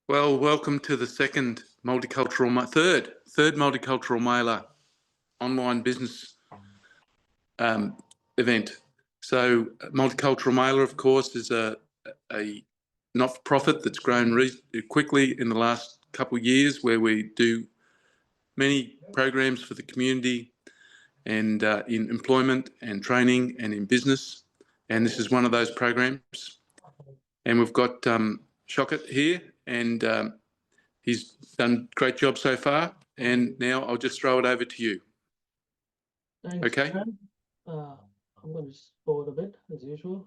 Well, welcome to the third multicultural mailer online business event. So, multicultural mailer, of course, is a not-for-profit that's grown quickly in the last couple of years, where we do many programs for the community and in employment and training and in business. And this is one of those programs. And we've got Shockett here, and he's done a great job so far. And now I'll just throw it over to you. Thanks, Okay. I'm going to just forward a bit as usual,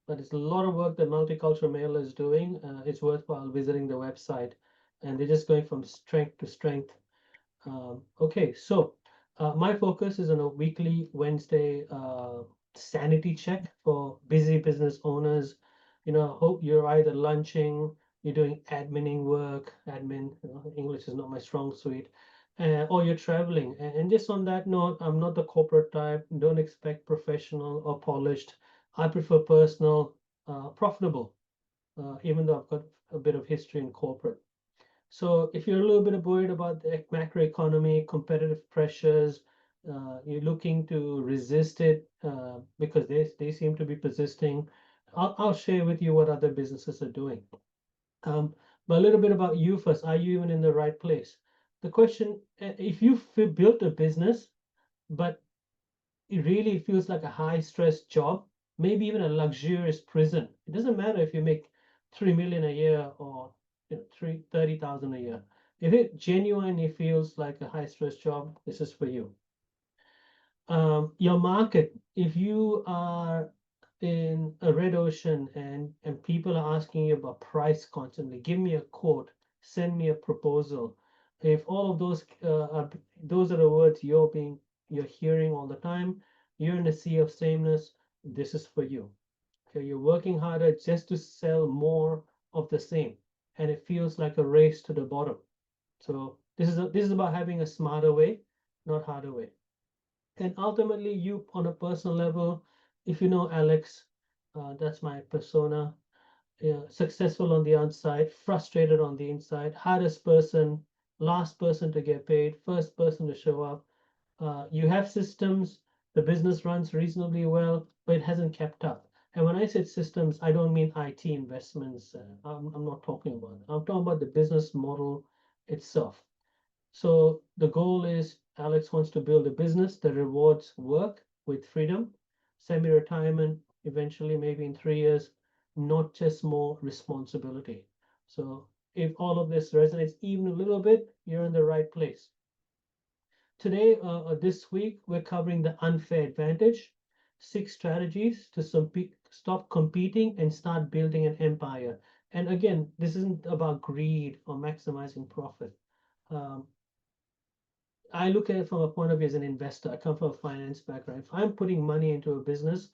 but it's a lot of work that Multicultural Mailer is doing. It's worthwhile visiting the website, and they're just going from strength to strength. Okay, so my focus is on a weekly Wednesday sanity check for busy business owners. I hope you're either lunching, you're doing adminning work, English is not my strong suit, or you're traveling. And just on that note, I'm not the corporate type. Don't expect professional or polished. I prefer personal, profitable, even though I've got a bit of history in corporate. So if you're a little bit worried about the macroeconomy, competitive pressures, you're looking to resist it because they seem to be persisting, I'll share with you what other businesses are doing. But a little bit about you first. Are you even in the right place? The question, if you built a business, but it really feels like a high stress job, maybe even a luxurious prison. It doesn't matter if you make 3 million a year or 30,000 a year. If it genuinely feels like a high stress job, this is for you. Your market, if you are in a red ocean and people are asking you about price constantly, give me a quote, send me a proposal. If all of those those are the words you're hearing all the time, you're in a sea of sameness, this is for you. Okay, you're working harder just to sell more of the same, and it feels like a race to the bottom. So this is about having a smarter way, not harder way. And ultimately, you on a personal level, if you know Alex, that's my persona. Successful on the outside, frustrated on the inside, hardest person, last person to get paid, first person to show up. You have systems, the business runs reasonably well, but it hasn't kept up. And when I said systems, I don't mean IT investments. I'm not talking about it. I'm talking about the business model itself. So the goal is Alex wants to build a business that rewards work with freedom, semi-retirement, eventually maybe in 3 years, not just more responsibility. So if all of this resonates even a little bit, you're in the right place. Today, this week, we're covering the unfair advantage, 6 strategies to stop competing and start building an empire. And again, this isn't about greed or maximizing profit. I look at it from a point of view as an investor. I come from a finance background. If I'm putting money into a business,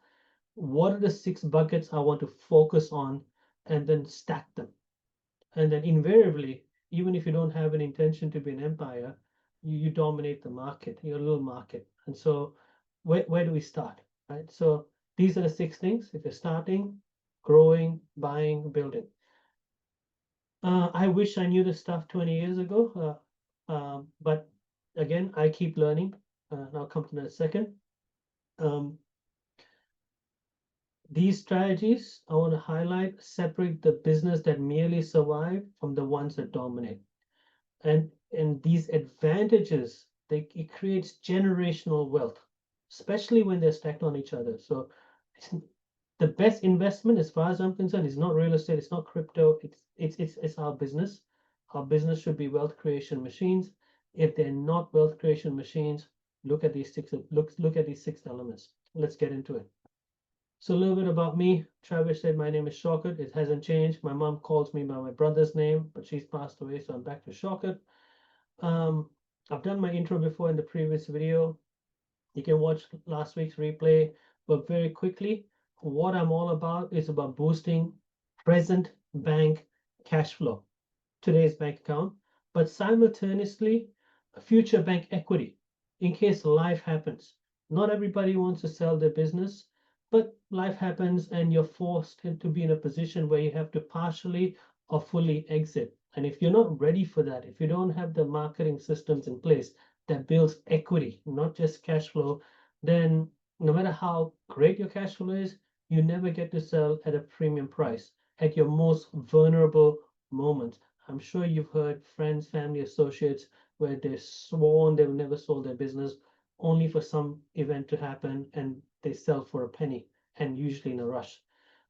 what are the 6 buckets I want to focus on and then stack them? And then invariably, even if you don't have an intention to be an empire, you dominate the market, your little market. And so where do we start, right? So these are the 6 things. If you're starting, growing, buying, building. I wish I knew this stuff 20 years ago, but again, I keep learning. And I'll come to that in a second. These strategies I want to highlight separate the business that merely survive from the ones that dominate. And these advantages, it creates generational wealth, especially when they're stacked on each other. So the best investment, as far as I'm concerned, is not real estate, it's not crypto, it's our business. Our business should be wealth creation machines. If they're not wealth creation machines, look at these 6 elements. Let's get into it. So a little bit about me. Travis said my name is Shockett. It hasn't changed. My mom calls me by my brother's name, but she's passed away, so I'm back to Shockett. I've done my intro before in the previous video. You can watch last week's replay, but very quickly, what I'm all about is about boosting present bank cash flow, today's bank account, but simultaneously future bank equity in case life happens. Not everybody wants to sell their business, but life happens and you're forced to be in a position where you have to partially or fully exit. And if you're not ready for that, if you don't have the marketing systems in place that builds equity, not just cash flow, then no matter how great your cash flow is, you never get to sell at a premium price at your most vulnerable moments. I'm sure you've heard friends, family, associates where they've sworn they've never sold their business only for some event to happen and they sell for a penny and usually in a rush.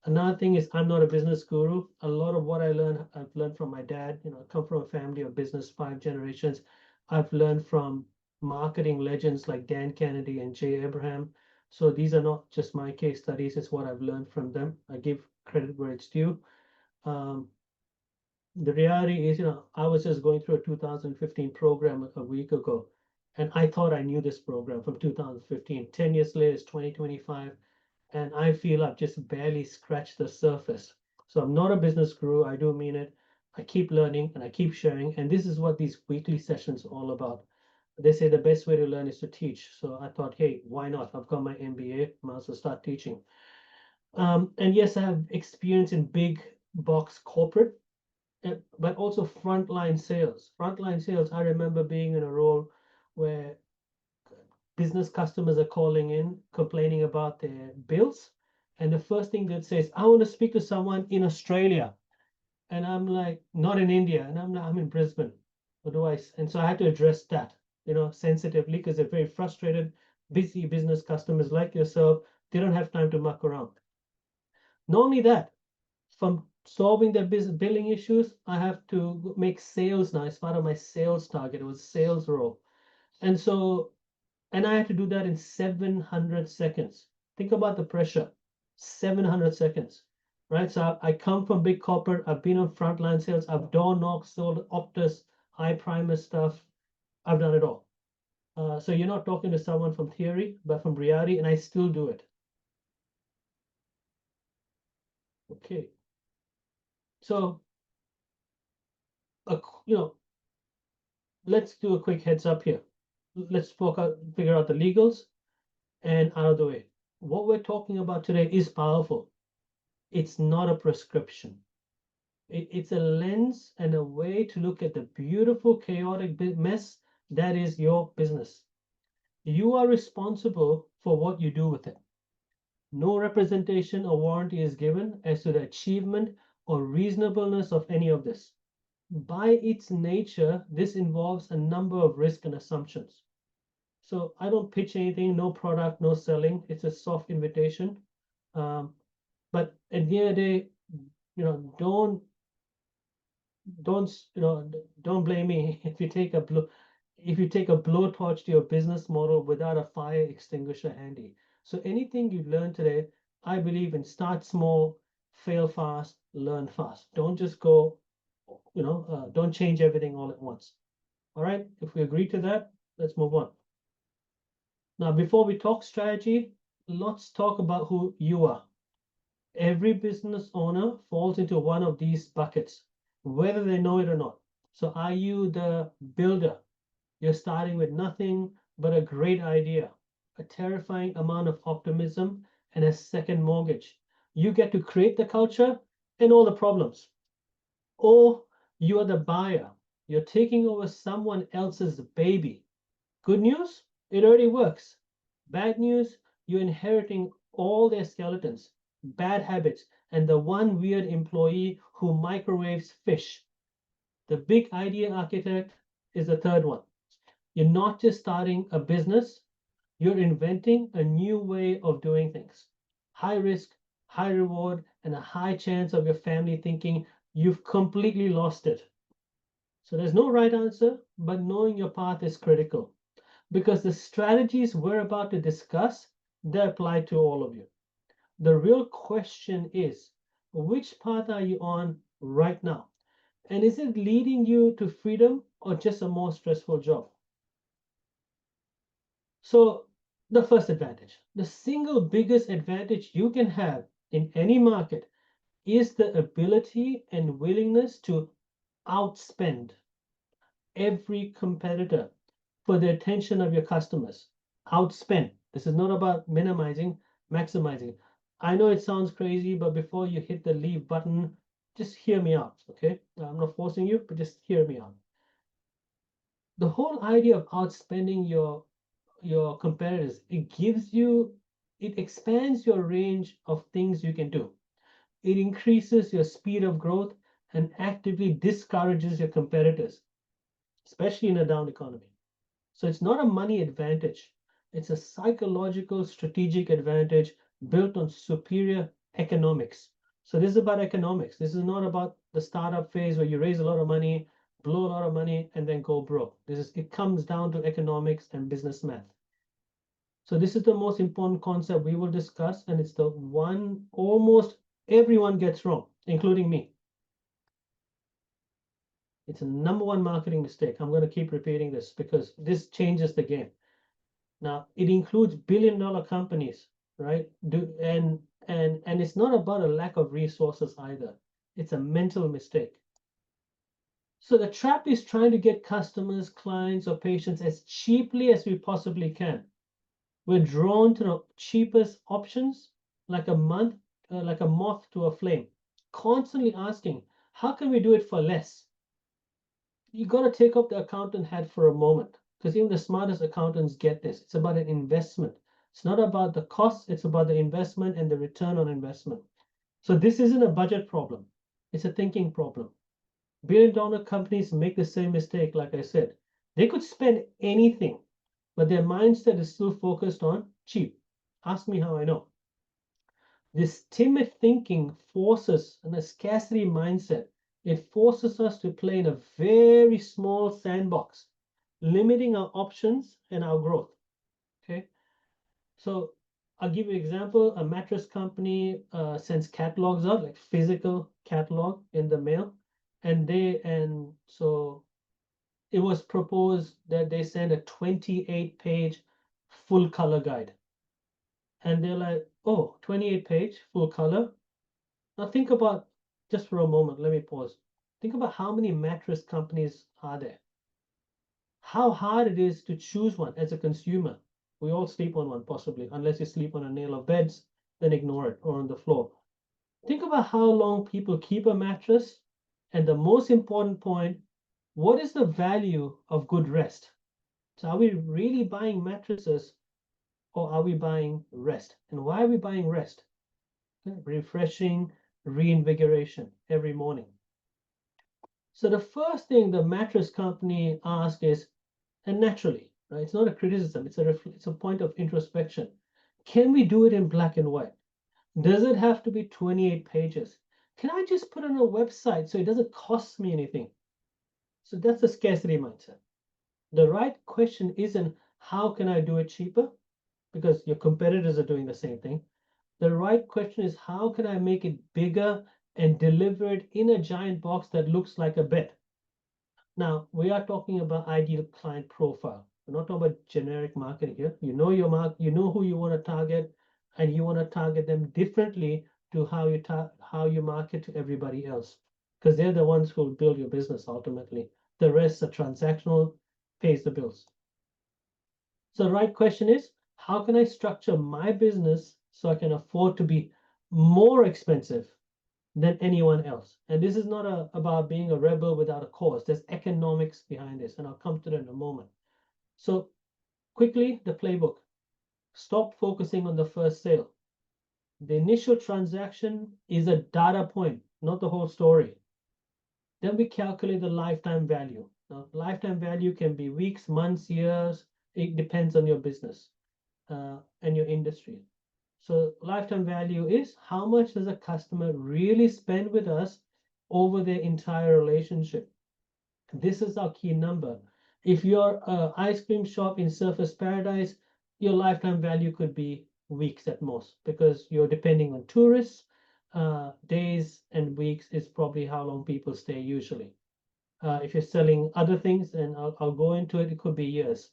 Another thing is I'm not a business guru. A lot of what I've learned from my dad. I come from a family of business, 5 generations. I've learned from marketing legends like Dan Kennedy and Jay Abraham. So these are not just my case studies, it's what I've learned from them. I give credit where it's due. Um, the reality is, I was just going through a 2015 program a week ago, and I thought I knew this program from 2015. 10 years later, it's 2025, and I feel I've just barely scratched the surface. So I'm not a business guru, I do mean it. I keep learning and I keep sharing, and this is what these weekly sessions are all about. They say the best way to learn is to teach. So I thought, hey, why not? I've got my MBA, might as well start teaching. And yes, I have experience in big box corporate, but also frontline sales. Frontline sales, I remember being in a role where business customers are calling in, complaining about their bills. And the first thing they'd say is, I want to speak to someone in Australia. And I'm like, not in India. And I'm like, I'm in Brisbane. What do I? And so I had to address that, sensitively, because they're very frustrated, busy business customers like yourself. They don't have time to muck around. Not only that, from solving their business billing issues, I have to make sales now as part of my sales target. It was a sales role. And so, and I had to do that in 700 seconds. Think about the pressure, 700 seconds, right? So I come from big corporate. I've been on frontline sales. I've door knocked, sold Optus, iPrimer stuff. I've done it all. So you're not talking to someone from theory, but from reality, and I still do it. Okay. So, you know, let's do a quick heads up here. Let's figure out the legals and out of the way. What we're talking about today is powerful. It's not a prescription. It's a lens and a way to look at the beautiful, chaotic mess that is your business. You are responsible for what you do with it. No representation or warranty is given as to the achievement or reasonableness of any of this. By its nature, this involves a number of risks and assumptions. So I don't pitch anything, no product, no selling. It's a soft invitation. But at the end of the day, don't don't blame me if you take a blowtorch to your business model without a fire extinguisher handy. So anything you learn today, I believe in start small, fail fast, learn fast. Don't just go, don't change everything all at once. All right, if we agree to that, let's move on. Now, before we talk strategy, let's talk about who you are. Every business owner falls into one of these buckets, whether they know it or not. So are you the builder? You're starting with nothing but a great idea, a terrifying amount of optimism, and a second mortgage. You get to create the culture and all the problems. Or you are the buyer. You're taking over someone else's baby. Good news, it already works. Bad news, you're inheriting all their skeletons, bad habits, and the one weird employee who microwaves fish. The big idea architect is the third one. You're not just starting a business, you're inventing a new way of doing things. High risk, high reward, and a high chance of your family thinking you've completely lost it. So there's no right answer, but knowing your path is critical because the strategies we're about to discuss, they apply to all of you. The real question is, which path are you on right now? And is it leading you to freedom or just a more stressful job? So the first advantage, the single biggest advantage you can have in any market is the ability and willingness to outspend every competitor for the attention of your customers. Outspend. This is not about minimizing, maximizing. I know it sounds crazy, but before you hit the leave button, just hear me out, okay? I'm not forcing you, but just hear me out. The whole idea of outspending your competitors, it expands your range of things you can do. It increases your speed of growth and actively discourages your competitors, especially in a down economy. So it's not a money advantage. It's a psychological strategic advantage built on superior economics. So this is about economics. This is not about the startup phase where you raise a lot of money, blow a lot of money, and then go broke. It comes down to economics and business math. So this is the most important concept we will discuss, and it's the one almost everyone gets wrong, including me. It's a number one marketing mistake. I'm going to keep repeating this because this changes the game. Now, it includes billion-dollar companies, right? And it's not about a lack of resources either. It's a mental mistake. So the trap is trying to get customers, clients, or patients as cheaply as we possibly can. We're drawn to the cheapest options, like a moth to a flame, constantly asking, how can we do it for less? You got to take up the accountant hat for a moment, because even the smartest accountants get this. It's about an investment. It's not about the cost, it's about the investment and the return on investment. So this isn't a budget problem, it's a thinking problem. Billion-dollar companies make the same mistake, like I said. They could spend anything, but their mindset is still focused on cheap. Ask me how I know. This timid thinking forces, and a scarcity mindset, it forces us to play in a very small sandbox, limiting our options and our growth. Okay, so I'll give you an example. A mattress company sends catalogs out, like physical catalog in the mail, and so it was proposed that they send a 28-page full color guide. And they're like, oh, 28-page full color. Now think about, just for a moment, let me pause. Think about how many mattress companies are there. How hard it is to choose one as a consumer. We all sleep on one, possibly, unless you sleep on a nail of beds, then ignore it, or on the floor. Think about how long people keep a mattress. And the most important point, what is the value of good rest? So are we really buying mattresses, or are we buying rest? And why are we buying rest? Refreshing, reinvigoration every morning. So the first thing the mattress company asks is, and naturally, right? It's not a criticism, it's a point of introspection. Can we do it in black and white? Does it have to be 28 pages? Can I just put it on a website so it doesn't cost me anything? So that's a scarcity mindset. The right question isn't how can I do it cheaper? Because your competitors are doing the same thing. The right question is how can I make it bigger and deliver it in a giant box that looks like a bed? Now, we are talking about ideal client profile. We're not talking about generic marketing here. You know your you know who you want to target, and you want to target them differently to how you market to everybody else, because they're the ones who will build your business ultimately. The rest are transactional, pays the bills. So the right question is, how can I structure my business so I can afford to be more expensive than anyone else? And this is not about being a rebel without a cause. There's economics behind this, and I'll come to that in a moment. So quickly, the playbook. Stop focusing on the first sale. The initial transaction is a data point, not the whole story. Then we calculate the lifetime value. Now, lifetime value can be weeks, months, years. It depends on your business and your industry. So lifetime value is how much does a customer really spend with us over their entire relationship. This is our key number. If you're an ice cream shop in Surfers Paradise, your lifetime value could be weeks at most, because you're depending on tourists. Days and weeks is probably how long people stay usually. If you're selling other things, and I'll go into it, it could be years.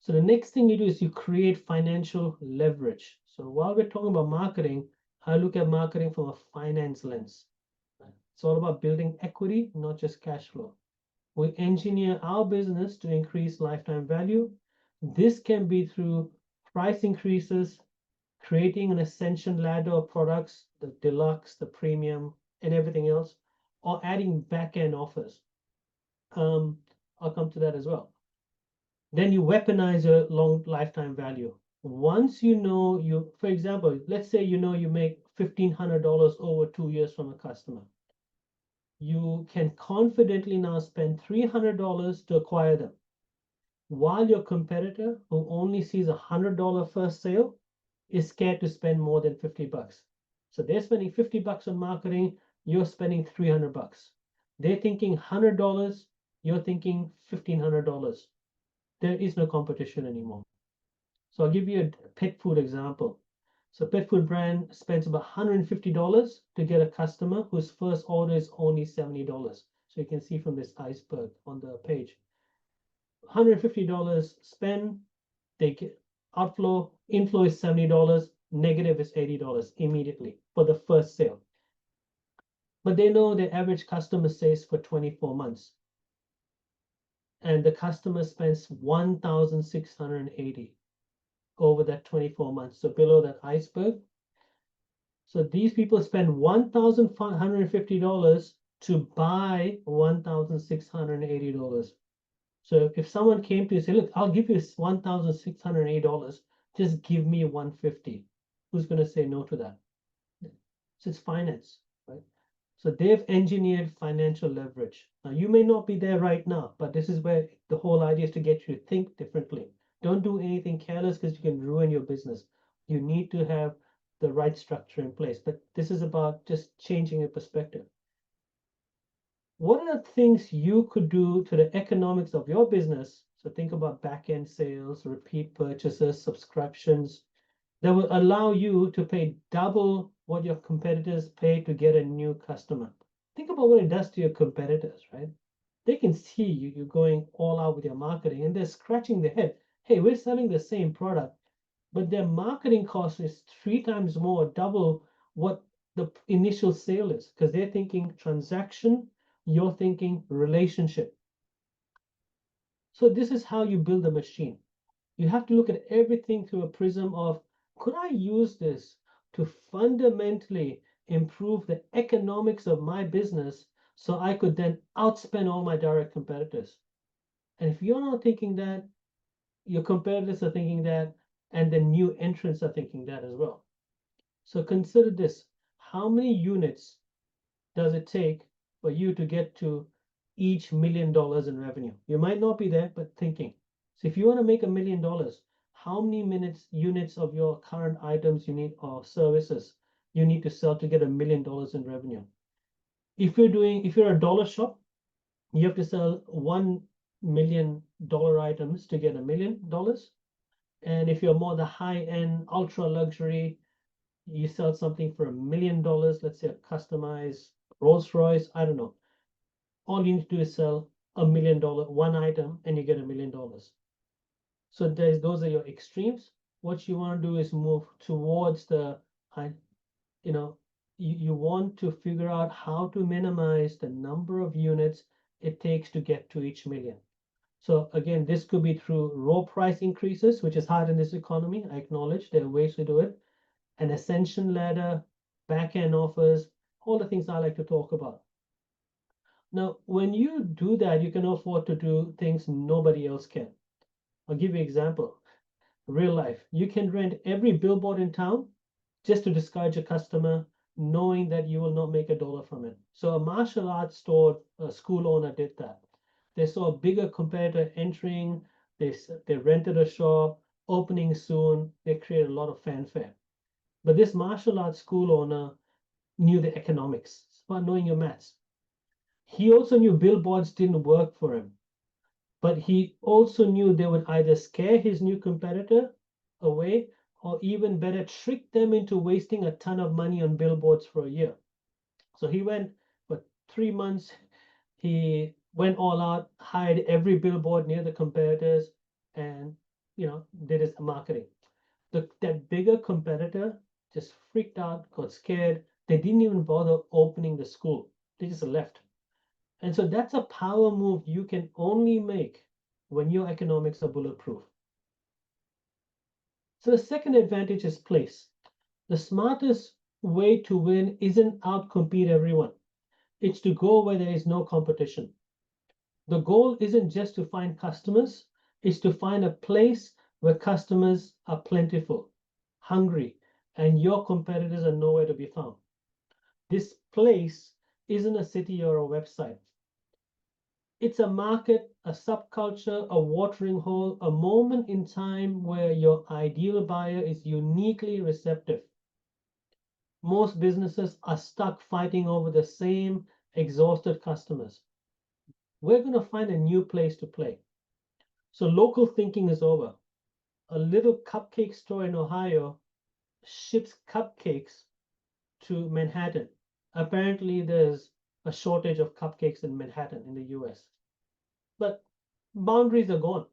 So the next thing you do is you create financial leverage. So while we're talking about marketing, I look at marketing from a finance lens. It's all about building equity, not just cash flow. We engineer our business to increase lifetime value. This can be through price increases, creating an ascension ladder of products, the deluxe, the premium, and everything else, or adding back-end offers. I'll come to that as well. Then you weaponize your long lifetime value. Once you know you, for example, let's say you know you make $1,500 over 2 years from a customer. You can confidently now spend $300 to acquire them, while your competitor, who only sees $100 first sale, is scared to spend more than 50 bucks. So they're spending 50 bucks on marketing, you're spending 300 bucks. They're thinking $100, you're thinking $1,500. There is no competition anymore. So I'll give you a pet food example. So pet food brand spends about $150 to get a customer whose first order is only $70. So you can see from this iceberg on the page. $150 spend, they get outflow, inflow is $70, negative is $80 immediately for the first sale. But they know the average customer stays for 24 months. And the customer spends 1,680 over that 24 months. So below that iceberg. So these people spend $1,550 to buy $1,680. So if someone came to you and say, look, I'll give you $1,680, just give me $150. Who's going to say no to that? So it's finance, right? So they've engineered financial leverage. Now, you may not be there right now, but this is where the whole idea is to get you to think differently. Don't do anything careless because you can ruin your business. You need to have the right structure in place. But this is about just changing your perspective. What are the things you could do to the economics of your business? So think about back-end sales, repeat purchases, subscriptions, that will allow you to pay double what your competitors pay to get a new customer. Think about what it does to your competitors, right? They can see you're going all out with your marketing and they're scratching their head. Hey, we're selling the same product, but their marketing cost is 3 times more, double what the initial sale is, because they're thinking transaction, you're thinking relationship. So this is how you build a machine. You have to look at everything through a prism of, could I use this to fundamentally improve the economics of my business so I could then outspend all my direct competitors? And if you're not thinking that, your competitors are thinking that, and the new entrants are thinking that as well. So consider this. How many units does it take for you to get to each $1 million in revenue? You might not be there, but thinking. So if you want to make $1 million, how many units of your current items you need or services you need to sell to get $1 million in revenue? If you're a dollar shop, you have to sell $1 million items to get $1 million. And if you're more the high-end, ultra luxury, you sell something for $1 million, let's say a customized Rolls Royce, I don't know. All you need to do is sell $1 million, one item, and you get $1 million. So those are your extremes. What you want to do is move towards the, you want to figure out how to minimize the number of units it takes to get to each million. So again, this could be through raw price increases, which is hard in this economy. I acknowledge there are ways to do it. An ascension ladder, back-end offers, all the things I like to talk about. Now, when you do that, you can afford to do things nobody else can. I'll give you an example. Real life. You can rent every billboard in town just to discourage a customer, knowing that you will not make $1 from it. So a martial arts store, a school owner did that. They saw a bigger competitor entering, they rented a shop, opening soon, they created a lot of fanfare. But this martial arts school owner knew the economics. It's about knowing your maths. He also knew billboards didn't work for him, but he also knew they would either scare his new competitor away or even better, trick them into wasting a ton of money on billboards for a year. So he went for 3 months, he went all out, hired every billboard near the competitors, and did his marketing. That bigger competitor just freaked out, got scared. They didn't even bother opening the school. They just left. And so that's a power move you can only make when your economics are bulletproof. So the second advantage is place. The smartest way to win isn't outcompete everyone. It's to go where there is no competition. The goal isn't just to find customers, it's to find a place where customers are plentiful, hungry, and your competitors are nowhere to be found. This place isn't a city or a website. It's a market, a subculture, a watering hole, a moment in time where your ideal buyer is uniquely receptive. Most businesses are stuck fighting over the same exhausted customers. We're going to find a new place to play. So local thinking is over. A little cupcake store in Ohio ships cupcakes to Manhattan. Apparently, there's a shortage of cupcakes in Manhattan in the US. But boundaries are gone.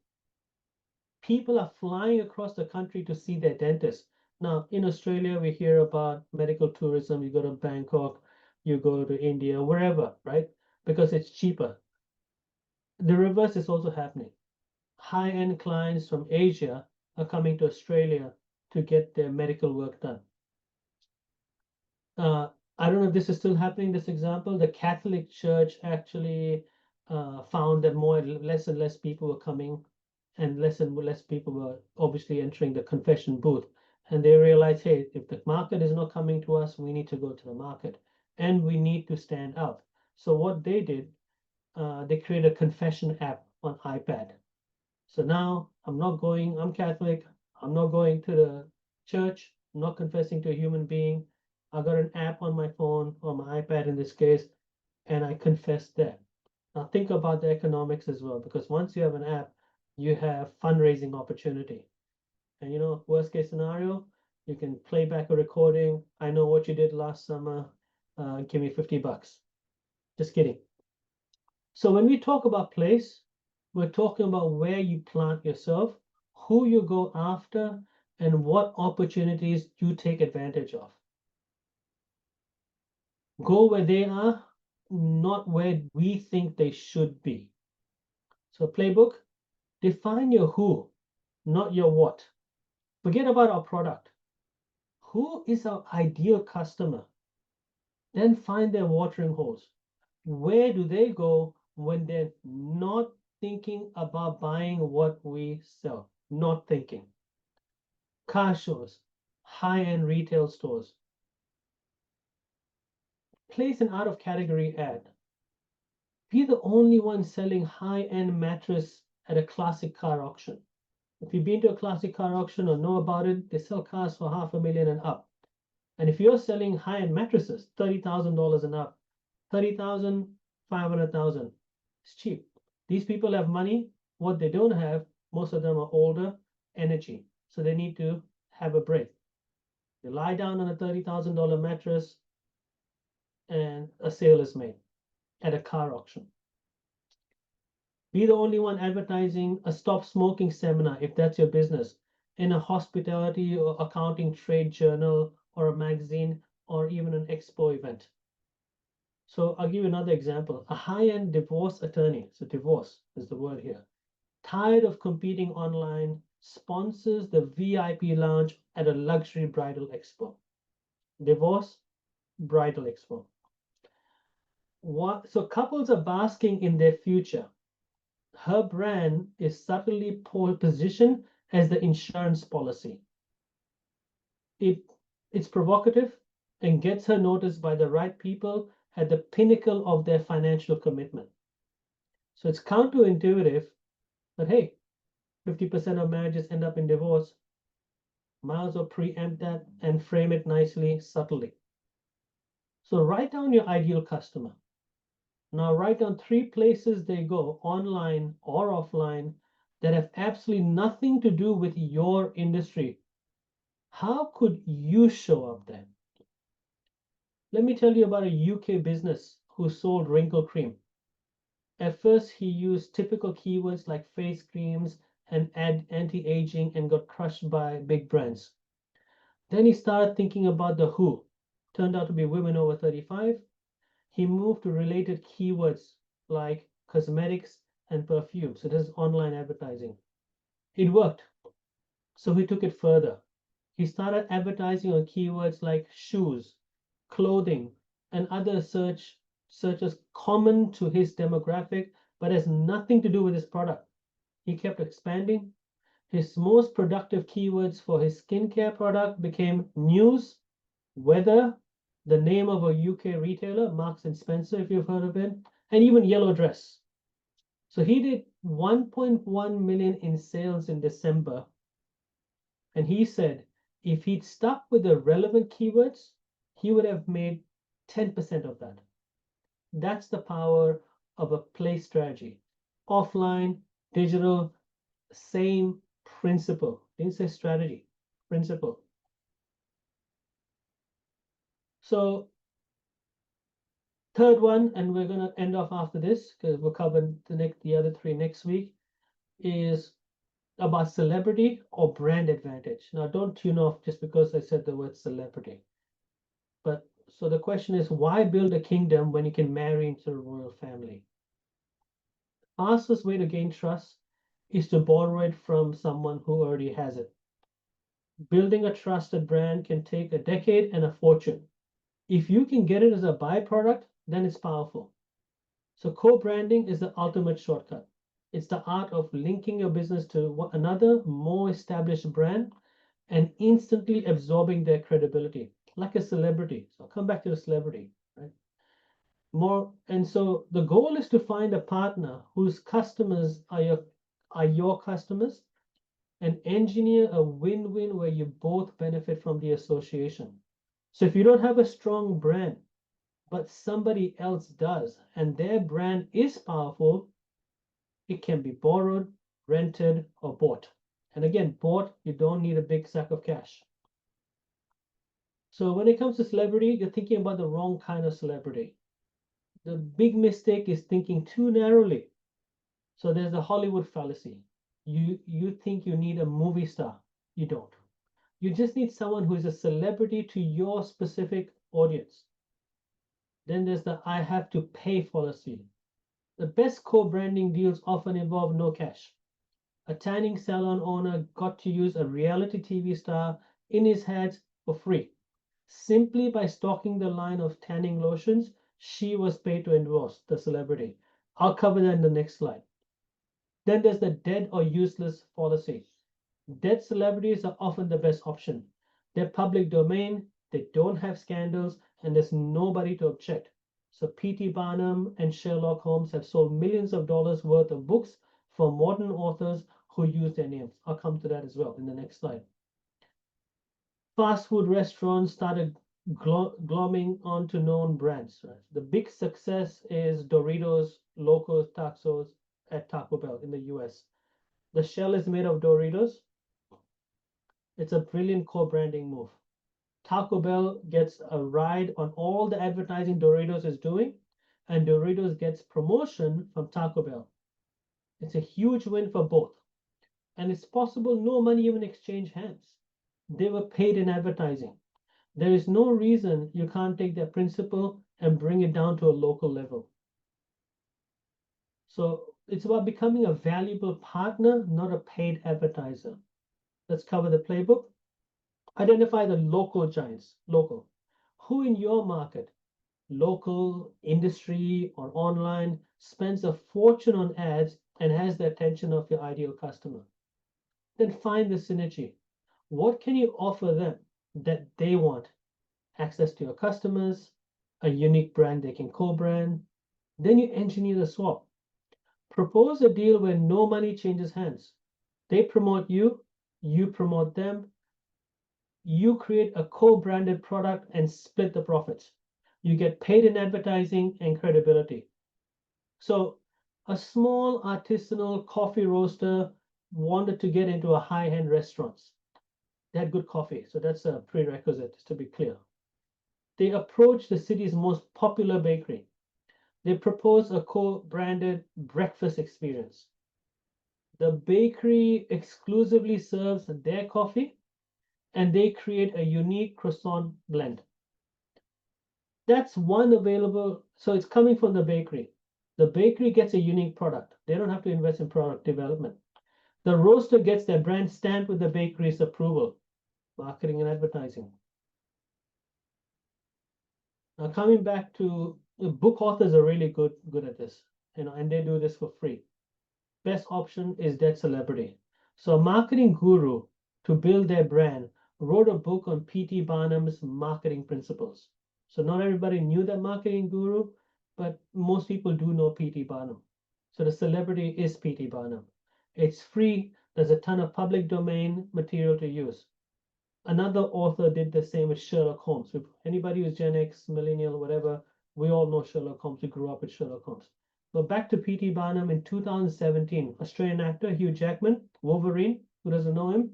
People are flying across the country to see their dentist. Now, in Australia, we hear about medical tourism. You go to Bangkok, you go to India, wherever, right? Because it's cheaper. The reverse is also happening. High-end clients from Asia are coming to Australia to get their medical work done. I don't know if this is still happening, this example. The Catholic Church actually found that less and less people were coming, and less and less people were obviously entering the confession booth. And they realized, hey, if the market is not coming to us, we need to go to the market, and we need to stand out. So what they did, they created a confession app on iPad. So now I'm Catholic, I'm not going to the church, I'm not confessing to a human being. I got an app on my phone or my iPad in this case, and I confess there. Now think about the economics as well, because once you have an app, you have fundraising opportunity. And worst case scenario, you can play back a recording. I know what you did last summer. Give me $50. Just kidding. So when we talk about place, we're talking about where you plant yourself, who you go after, and what opportunities you take advantage of. Go where they are, not where we think they should be. So playbook, define your who, not your what. Forget about our product. Who is our ideal customer? Then find their watering holes. Where do they go when they're not thinking about buying what we sell? Not thinking. Car shows, high-end retail stores. Place an out-of-category ad. Be the only one selling high-end mattress at a classic car auction. If you've been to a classic car auction or know about it, they sell cars for $500,000 and up. And if you're selling high-end mattresses, $30,000 and up, 30,000, 500,000, it's cheap. These people have money. What they don't have, most of them are older, energy. So they need to have a break. They lie down on a $30,000 mattress and a sale is made at a car auction. Be the only one advertising a stop smoking seminar if that's your business in a hospitality or accounting trade journal or a magazine or even an expo event. So I'll give you another example. A high-end divorce attorney, so divorce is the word here, tired of competing online, sponsors the VIP lounge at a luxury bridal expo. Divorce, bridal expo. So couples are basking in their future. Her brand is subtly positioned as the insurance policy. It's provocative and gets her noticed by the right people at the pinnacle of their financial commitment. So it's counterintuitive, but hey, 50% of marriages end up in divorce. Might as well preempt that and frame it nicely, subtly. So write down your ideal customer. Now write down 3 places they go, online or offline, that have absolutely nothing to do with your industry. How could you show up there? Let me tell you about a UK business who sold wrinkle cream. At first, he used typical keywords like face creams and anti-aging and got crushed by big brands. Then he started thinking about the who. Turned out to be women over 35. He moved to related keywords like cosmetics and perfume. So this is online advertising. It worked. So he took it further. He started advertising on keywords like shoes, clothing, and other searches common to his demographic, but has nothing to do with his product. He kept expanding. His most productive keywords for his skincare product became news, weather, the name of a UK retailer, Marks and Spencer, if you've heard of it, and even yellow dress. So he did 1.1 million in sales in December. And he said if he'd stuck with the relevant keywords, he would have made 10% of that. That's the power of a play strategy. Offline, digital, same principle. Didn't say strategy, principle. So third one, and we're gonna end off after this because we'll cover the other three next week, is about celebrity or brand advantage. Now, don't tune off just because I said the word celebrity. But so the question is, why build a kingdom when you can marry into the royal family? Fastest way to gain trust is to borrow it from someone who already has it. Building a trusted brand can take a decade and a fortune. If you can get it as a byproduct, then it's powerful. So co-branding is the ultimate shortcut. It's the art of linking your business to another more established brand and instantly absorbing their credibility, like a celebrity. So I'll come back to the celebrity, right? And so the goal is to find a partner whose customers are your customers and engineer a win-win where you both benefit from the association. So if you don't have a strong brand, but somebody else does, and their brand is powerful, it can be borrowed, rented, or bought. And again, bought, you don't need a big sack of cash. So when it comes to celebrity, you're thinking about the wrong kind of celebrity. The big mistake is thinking too narrowly. So there's the Hollywood fallacy. You think you need a movie star. You don't. You just need someone who is a celebrity to your specific audience. Then there's the I have to pay fallacy. The best co-branding deals often involve no cash. A tanning salon owner got to use a reality TV star in his ads for free. Simply by stocking the line of tanning lotions, she was paid to endorse the celebrity. I'll cover that in the next slide. Then there's the dead or useless fallacy. Dead celebrities are often the best option. They're public domain, they don't have scandals, and there's nobody to object. So P.T. Barnum and Sherlock Holmes have sold millions of dollars worth of books for modern authors who use their names. I'll come to that as well in the next slide. Fast food restaurants started glomming onto known brands. Right? The big success is Doritos Loco Tacos at Taco Bell in the US. The shell is made of Doritos. It's a brilliant co-branding move. Taco Bell gets a ride on all the advertising Doritos is doing, and Doritos gets promotion from Taco Bell. It's a huge win for both. And it's possible no money even exchanged hands. They were paid in advertising. There is no reason you can't take that principle and bring it down to a local level. So it's about becoming a valuable partner, not a paid advertiser. Let's cover the playbook. Identify the local giants, local. Who in your market, local, industry, or online, spends a fortune on ads and has the attention of your ideal customer? Then find the synergy. What can you offer them that they want? Access to your customers, a unique brand they can co-brand. Then you engineer the swap. Propose a deal where no money changes hands. They promote you, you promote them. You create a co-branded product and split the profits. You get paid in advertising and credibility. So a small artisanal coffee roaster wanted to get into a high-end restaurants. They had good coffee, so that's a prerequisite, just to be clear. They approached the city's most popular bakery. They propose a co-branded breakfast experience. The bakery exclusively serves their coffee, and they create a unique croissant blend. That's one available, so it's coming from the bakery. The bakery gets a unique product. They don't have to invest in product development. The roaster gets their brand stamped with the bakery's approval, marketing and advertising. Now, coming back to book authors are really good at this, and they do this for free. Best option is Dead Celebrity. So a marketing guru to build their brand wrote a book on P.T. Barnum's marketing principles. So not everybody knew that marketing guru, but most people do know P.T. Barnum. So the celebrity is P.T. Barnum. It's free. There's a ton of public domain material to use. Another author did the same with Sherlock Holmes. If anybody who's Gen X, millennial, whatever, we all know Sherlock Holmes. We grew up with Sherlock Holmes. But back to P.T. Barnum in 2017, Australian actor Hugh Jackman, Wolverine, who doesn't know him,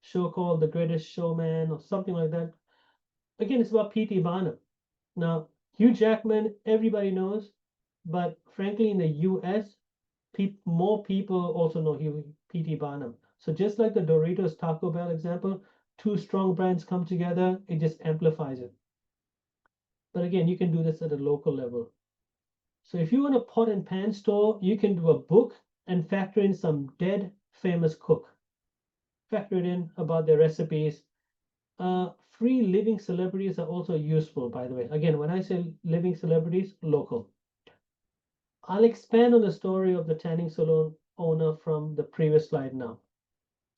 show called The Greatest Showman or something like that. Again, it's about P.T. Barnum. Now, Hugh Jackman, everybody knows, but frankly, in the US, more people also know P.T. Barnum. So just like the Doritos Taco Bell example, two strong brands come together, it just amplifies it. But again, you can do this at a local level. So if you want a pot and pan store, you can do a book and factor in some dead famous cook. Factor it in about their recipes. Free living celebrities are also useful, by the way. Again, when I say living celebrities, local. I'll expand on the story of the tanning salon owner from the previous slide now.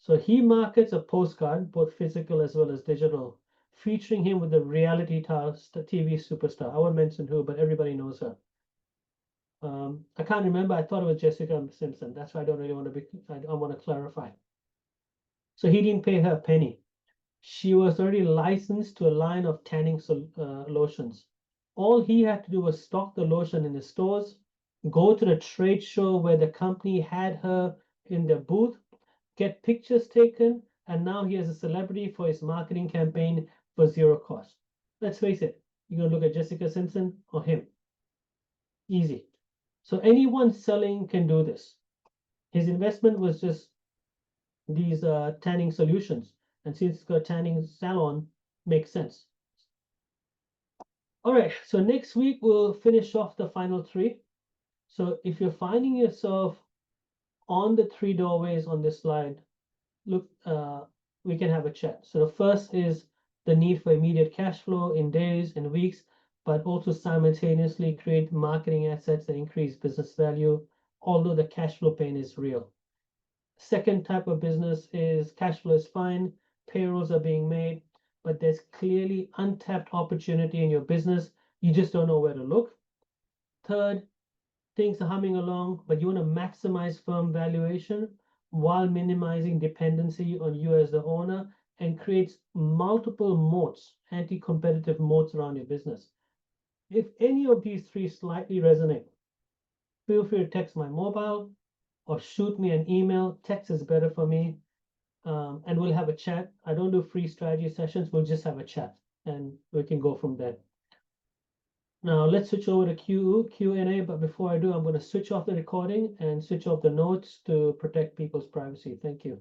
So he markets a postcard, both physical as well as digital, featuring him with the reality TV superstar. I won't mention who, but everybody knows her. I can't remember. I thought it was Jessica Simpson. That's why I don't really want to be. I want to clarify. So he didn't pay her a penny. She was already licensed to a line of tanning lotions. All he had to do was stock the lotion in the stores, go to the trade show where the company had her in their booth, get pictures taken, and now he has a celebrity for his marketing campaign for zero cost. Let's face it, you're gonna look at Jessica Simpson or him. Easy. So anyone selling can do this. His investment was just these tanning solutions. And since it's got a tanning salon, makes sense. All right, so next week we'll finish off the final three. So if you're finding yourself on the three doorways on this slide, look, we can have a chat. So the first is the need for immediate cash flow in days and weeks, but also simultaneously create marketing assets that increase business value, although the cash flow pain is real. Second type of business is cash flow is fine, payrolls are being made, but there's clearly untapped opportunity in your business. You just don't know where to look. Third, things are humming along, but you want to maximize firm valuation while minimizing dependency on you as the owner and creates multiple moats, anti-competitive moats around your business. If any of these three slightly resonate, feel free to text my mobile or shoot me an email. Text is better for me. And we'll have a chat. I don't do free strategy sessions. We'll just have a chat and we can go from there. Now let's switch over to Q&A, but before I do, I'm going to switch off the recording and switch off the notes to protect people's privacy. Thank you.